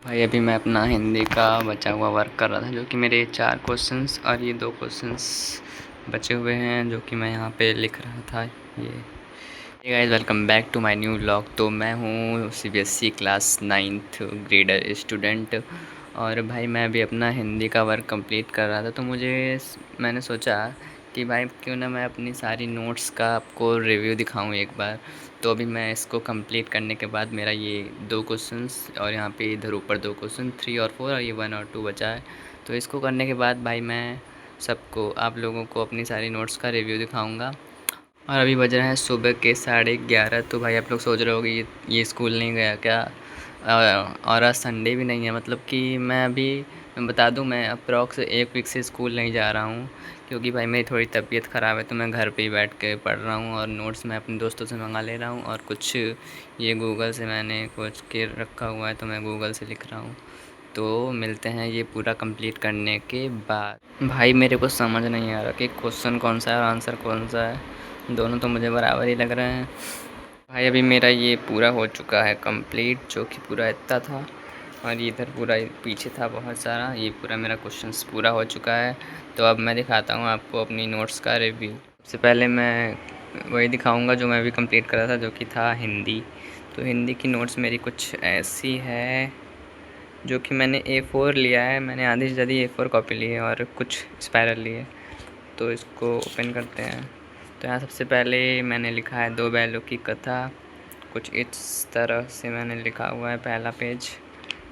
भाई अभी मैं अपना हिंदी का बचा हुआ वर्क कर रहा था, जो कि मेरे 4 क्वेश्चंस और ये 2 क्वेश्चंस बचे हुए हैं, जो कि मैं यहाँ पे लिख रहा था। ये hey guys, welcome back to my new vlog. तो मैं हूँ CBSE class 9th grader student. और भाई मैं अभी अपना हिंदी का वर्क कंप्लीट कर रहा था, तो मैंने सोचा कि भाई क्यों ना मैं अपनी सारी नोट्स का आपको रिव्यू दिखाऊं एक बार। तो अभी मैं इसको कंप्लीट करने के बाद मेरा ये 2 क्वेश्चंस और यहाँ पे इधर ऊपर 2 क्वेश्चन 3 और 4 और ये 1 और 2 बचा है। तो इसको करने के बाद भाई मैं सबको आप लोगों को अपनी सारी नोट्स का रिव्यू दिखाऊंगा। और अभी बज रहे हैं सुबह के 11:30। तो भाई आप लोग सोच रहे होगे ये स्कूल नहीं गया क्या? और आज संडे भी नहीं है, मतलब कि मैं बता दूं, मैं अप्रॉक्स 1 वीक से स्कूल नहीं जा रहा हूँ, क्योंकि भाई मेरी थोड़ी तबीयत ख़राब है। तो मैं घर पे ही बैठ के पढ़ रहा हूँ और नोट्स मैं अपने दोस्तों से मंगा ले रहा हूँ, और कुछ ये गूगल से मैंने कुछ के रखा हुआ है, तो मैं गूगल से लिख रहा हूँ। तो मिलते हैं ये पूरा कंप्लीट करने के बाद। भाई मेरे को समझ नहीं आ रहा कि क्वेश्चन कौन सा है और आंसर कौन सा है, दोनों तो मुझे बराबर ही लग रहे हैं। भाई अभी मेरा ये पूरा हो चुका है कंप्लीट, जो कि पूरा इतना था, और ये इधर पूरा पीछे था बहुत सारा। ये पूरा मेरा क्वेश्चंस पूरा हो चुका है। तो अब मैं दिखाता हूँ आपको अपनी नोट्स का रिव्यू। सबसे पहले मैं वही दिखाऊंगा जो मैं अभी कंप्लीट करा था, जो कि था हिंदी। तो हिंदी की नोट्स मेरी कुछ ऐसी है, जो कि मैंने A4 लिया है। मैंने आधी से ज़्यादा A4 कॉपी ली है और कुछ स्पायरल लिए। तो इसको ओपन करते हैं। तो यहाँ सबसे पहले मैंने लिखा है 2 बैलों की कथा। कुछ इस तरह से मैंने लिखा हुआ है पहला पेज।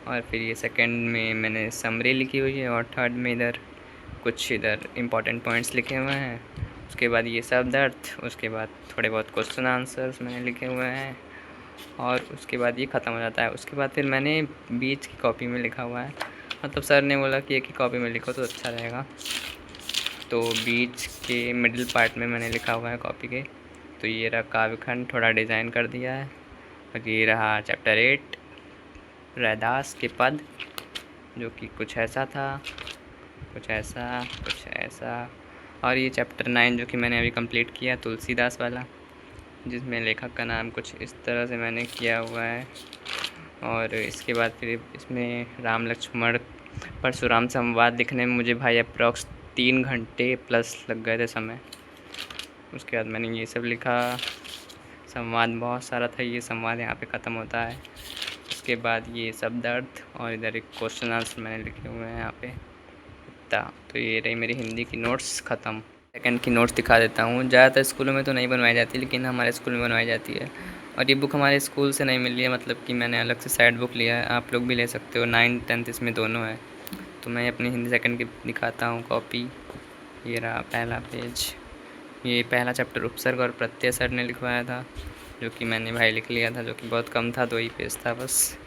और फिर ये सेकंड में मैंने समरी लिखी हुई है, और थर्ड में इधर कुछ इधर इम्पॉर्टेंट पॉइंट्स लिखे हुए हैं। उसके बाद ये शब्द अर्थ, उसके बाद थोड़े बहुत क्वेश्चन आंसर्स मैंने लिखे हुए हैं, और उसके बाद ये ख़त्म हो जाता है। उसके बाद फिर मैंने बीच की कॉपी में लिखा हुआ है, मतलब सर ने बोला कि एक ही कॉपी में लिखो तो अच्छा रहेगा। तो बीच के मिडिल पार्ट में मैंने लिखा हुआ है कॉपी के। तो ये रहा काव्यखंड, थोड़ा डिज़ाइन कर दिया है। और ये रहा चैप्टर 8 रैदास के पद, जो कि कुछ ऐसा था, कुछ ऐसा, कुछ ऐसा। और ये चैप्टर 9 जो कि मैंने अभी कंप्लीट किया, तुलसीदास वाला, जिसमें लेखक का नाम कुछ इस तरह से मैंने किया हुआ है। और इसके बाद फिर इसमें राम लक्ष्मण परशुराम संवाद लिखने में मुझे भाई अप्रॉक्स 3 घंटे प्लस लग गए थे समय। उसके बाद मैंने ये सब लिखा। संवाद बहुत सारा था, ये संवाद यहाँ पे ख़त्म होता है। उसके बाद ये शब्द अर्थ, और इधर एक क्वेश्चन आंसर मैंने लिखे हुए हैं यहाँ पे इतना। तो ये रही मेरी हिंदी की नोट्स ख़त्म। सेकंड की नोट्स दिखा देता हूँ। ज़्यादातर स्कूलों में तो नहीं बनवाई जाती, लेकिन हमारे स्कूल में बनवाई जाती है। और ये बुक हमारे स्कूल से नहीं मिल रही है, मतलब कि मैंने अलग से साइड बुक लिया है। आप लोग भी ले सकते हो, 9th 10th इसमें दोनों है। तो मैं अपनी हिंदी सेकंड की दिखाता हूँ कॉपी। ये रहा पहला पेज। ये पहला चैप्टर उपसर्ग और प्रत्यय सर ने लिखवाया था, जो कि मैंने भाई लिख लिया था, जो कि बहुत कम था, 2 ही पेज था बस।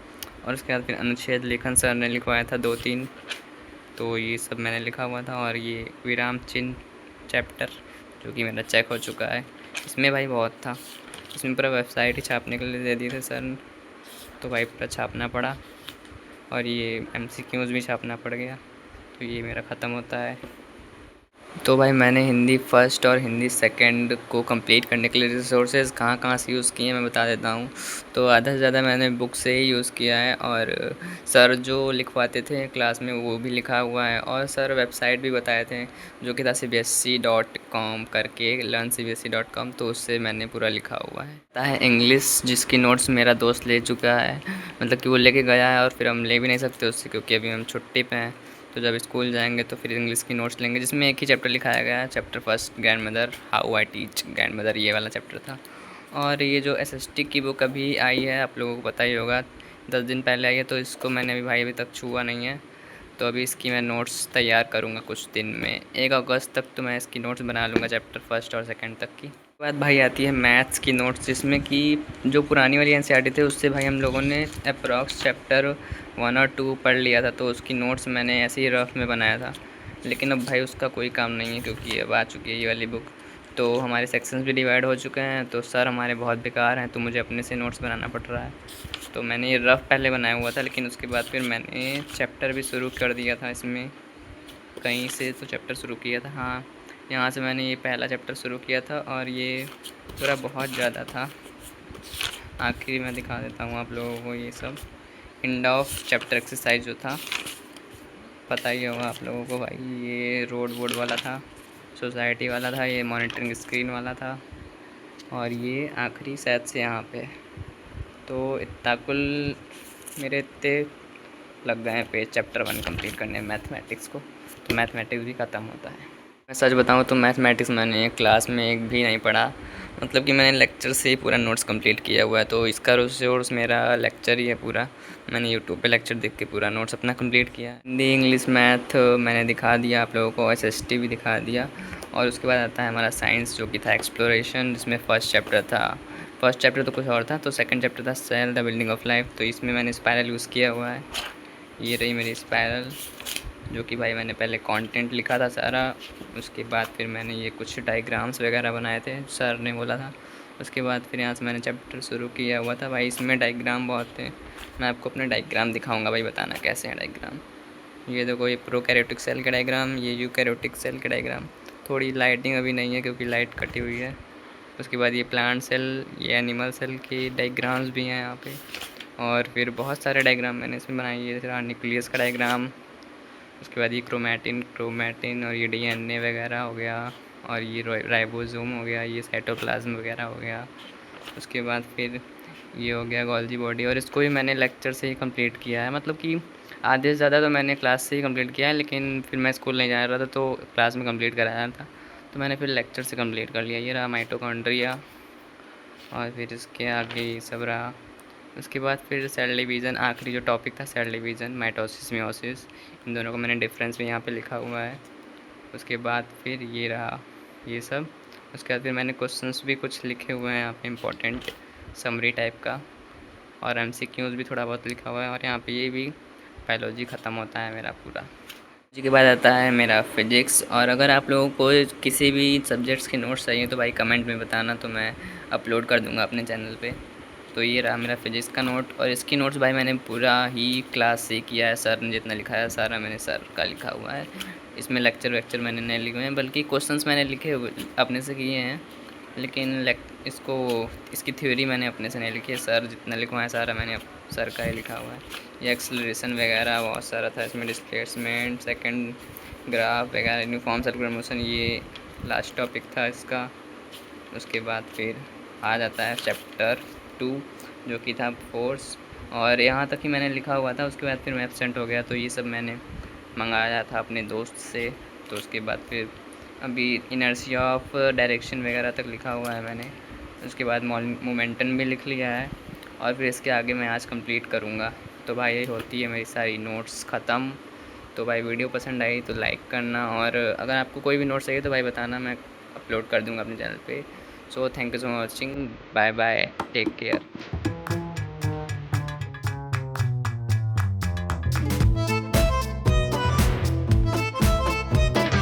और उसके बाद फिर अनुच्छेद लेखन सर ने लिखवाया था 2-3, तो ये सब मैंने लिखा हुआ था। और ये विराम चिन्ह चैप्टर, जो कि मेरा चेक हो चुका है। इसमें भाई बहुत था, इसमें पूरा वेबसाइट ही छापने के लिए दे दी थी सर ने, तो भाई पूरा छापना पड़ा। और ये MCQs भी छापना पड़ गया। तो ये मेरा ख़त्म होता है। तो भाई मैंने हिंदी फर्स्ट और हिंदी सेकंड को कंप्लीट करने के लिए रिसोर्सेज कहाँ कहाँ से यूज़ किए हैं मैं बता देता हूँ। तो आधा से ज़्यादा मैंने बुक से ही यूज़ किया है, और सर जो लिखवाते थे क्लास में वो भी लिखा हुआ है, और सर वेबसाइट भी बताए थे, जो कि था cbsc.com करके, learncbsc.com, तो उससे मैंने पूरा लिखा हुआ है इंग्लिश, जिसकी नोट्स मेरा दोस्त ले चुका है, मतलब कि वो लेके गया है, और फिर हम ले भी नहीं सकते उससे, क्योंकि अभी हम छुट्टी पे हैं। तो जब स्कूल जाएंगे तो फिर इंग्लिश की नोट्स लेंगे, जिसमें एक ही चैप्टर लिखाया गया है, chapter first grand mother, how I teach grand mother, ये वाला चैप्टर था। और ये जो SST की बुक अभी आई है, आप लोगों को पता ही होगा, 10 दिन पहले आई है, तो इसको मैंने अभी भाई अभी तक छुआ नहीं है। तो अभी इसकी मैं नोट्स तैयार करूँगा कुछ दिन में, 1 अगस्त तक तो मैं इसकी नोट्स बना लूँगा, चैप्टर फर्स्ट और सेकंड तक की। उसके बाद भाई आती है मैथ्स की नोट्स, जिसमें कि जो पुरानी वाली NCERT थे उससे भाई हम लोगों ने अप्रॉक्स चैप्टर 1 और 2 पढ़ लिया था, तो उसकी नोट्स मैंने ऐसे ही रफ में बनाया था। लेकिन अब भाई उसका कोई काम नहीं है, क्योंकि अब आ चुकी है ये वाली बुक। तो हमारे सेक्शंस भी डिवाइड हो चुके हैं, तो सर हमारे बहुत बेकार हैं, तो मुझे अपने से नोट्स बनाना पड़ रहा है। तो मैंने ये रफ पहले बनाया हुआ था, लेकिन उसके बाद फिर मैंने चैप्टर भी शुरू कर दिया था इसमें, कहीं से तो चैप्टर शुरू किया था, हाँ यहाँ से मैंने ये पहला चैप्टर शुरू किया था। और ये पूरा बहुत ज़्यादा था, आखिरी मैं दिखा देता हूँ आप लोगों को ये सब। एंड ऑफ चैप्टर एक्सरसाइज जो था, पता ही होगा आप लोगों को भाई, ये रोड बोर्ड वाला था, सोसाइटी वाला था, ये मॉनिटरिंग स्क्रीन वाला था, और ये आखिरी शायद से यहाँ पे। तो इतना कुल मेरे इतने लग गए हैं पेज चैप्टर 1 कंप्लीट करने में मैथमेटिक्स को, तो मैथमेटिक्स भी ख़त्म होता है। मैं सच बताऊँ तो मैथमेटिक्स मैंने क्लास में एक भी नहीं पढ़ा, मतलब कि मैंने लेक्चर से ही पूरा नोट्स कंप्लीट किया हुआ है, तो इसका सोर्स मेरा लेक्चर ही है पूरा। मैंने यूट्यूब पे लेक्चर देख के पूरा नोट्स अपना कंप्लीट किया। हिंदी इंग्लिश मैथ मैंने दिखा दिया आप लोगों को, एसएसटी भी दिखा दिया, और उसके बाद आता है हमारा साइंस जो कि था एक्सप्लोरेशन, जिसमें फर्स्ट चैप्टर था। फर्स्ट चैप्टर तो कुछ और था, तो सेकंड चैप्टर था cell the building of life, तो इसमें मैंने स्पायरल यूज़ किया हुआ है। ये रही मेरी स्पायरल, जो कि भाई मैंने पहले कंटेंट लिखा था सारा, उसके बाद फिर मैंने ये कुछ डायग्राम्स वगैरह बनाए थे, सर ने बोला था। उसके बाद फिर यहाँ से मैंने चैप्टर शुरू किया हुआ था। भाई इसमें डायग्राम बहुत थे, मैं आपको अपने डायग्राम दिखाऊंगा भाई, बताना कैसे हैं डायग्राम। ये देखो, ये प्रोकैरियोटिक सेल का डायग्राम, ये यूकैरियोटिक सेल का डायग्राम। थोड़ी लाइटिंग अभी नहीं है क्योंकि लाइट कटी हुई है। उसके बाद ये प्लांट सेल, ये एनिमल सेल के डायग्राम्स भी हैं यहाँ पे, और फिर बहुत सारे डायग्राम मैंने इसमें बनाए। ये रहा न्यूक्लियस का डायग्राम, उसके बाद ये क्रोमैटिन और ये डीएनए वगैरह हो गया, और ये राइबोसोम हो गया, ये साइटोप्लाज्म वगैरह हो गया। उसके बाद फिर ये हो गया गोल्जी बॉडी, और इसको भी मैंने लेक्चर से ही कंप्लीट किया है, मतलब कि आधे से ज़्यादा तो मैंने क्लास से ही कंप्लीट किया है, लेकिन फिर मैं स्कूल नहीं जा रहा था तो क्लास में कंप्लीट कराया था, तो मैंने फिर लेक्चर से कंप्लीट कर लिया। ये रहा माइटोकॉन्ड्रिया, और फिर इसके आगे ये सब रहा। उसके बाद फिर सेल डिवीज़न, आखिरी जो टॉपिक था सेल डिवीज़न, माइटोसिस मियोसिस, इन दोनों का मैंने डिफरेंस भी यहाँ पे लिखा हुआ है। उसके बाद फिर ये रहा ये सब। उसके बाद फिर मैंने क्वेश्चंस भी कुछ लिखे हुए हैं यहाँ पे इम्पोर्टेंट समरी टाइप का, और एमसीक्यूज़ भी थोड़ा बहुत लिखा हुआ है, और यहाँ पे ये भी बायोलॉजी ख़त्म होता है मेरा पूरा। जी के बाद आता है मेरा फिज़िक्स, और अगर आप लोगों को किसी भी सब्जेक्ट्स के नोट्स चाहिए तो भाई कमेंट में बताना, तो मैं अपलोड कर दूँगा अपने चैनल पे। तो ये रहा मेरा फिज़िक्स का नोट, और इसकी नोट्स भाई मैंने पूरा ही क्लास से किया है, सर ने जितना लिखा है सारा मैंने सर का लिखा हुआ है। इसमें लेक्चर वेक्चर मैंने नहीं लिखे हुए हैं, बल्कि क्वेश्चंस मैंने लिखे हुए अपने से किए हैं, लेकिन इसकी थ्योरी मैंने अपने से नहीं लिखी है। सर जितना लिखवाएं सारा मैंने सर का ही लिखा हुआ है। ये एक्सेलरेशन वगैरह बहुत सारा था इसमें, डिस्प्लेसमेंट, सेकंड ग्राफ वगैरह, यूनिफॉर्म सर्कुलर मोशन, ये लास्ट टॉपिक था इसका। उसके बाद फिर आ जाता है चैप्टर 2 जो कि था फोर्स, और यहाँ तक ही मैंने लिखा हुआ था। उसके बाद फिर मैं एब्सेंट हो गया, तो ये सब मैंने मंगाया था अपने दोस्त से। तो उसके बाद फिर अभी इनर्शिया ऑफ डायरेक्शन वगैरह तक लिखा हुआ है मैंने। उसके बाद मोमेंटम भी लिख लिया है, और फिर इसके आगे मैं आज कंप्लीट करूँगा। तो भाई ये होती है मेरी सारी नोट्स ख़त्म। तो भाई वीडियो पसंद आई तो लाइक करना, और अगर आपको कोई भी नोट्स चाहिए तो भाई बताना, मैं अपलोड कर दूँगा अपने चैनल पे। So thank you so much watching, bye bye, take care.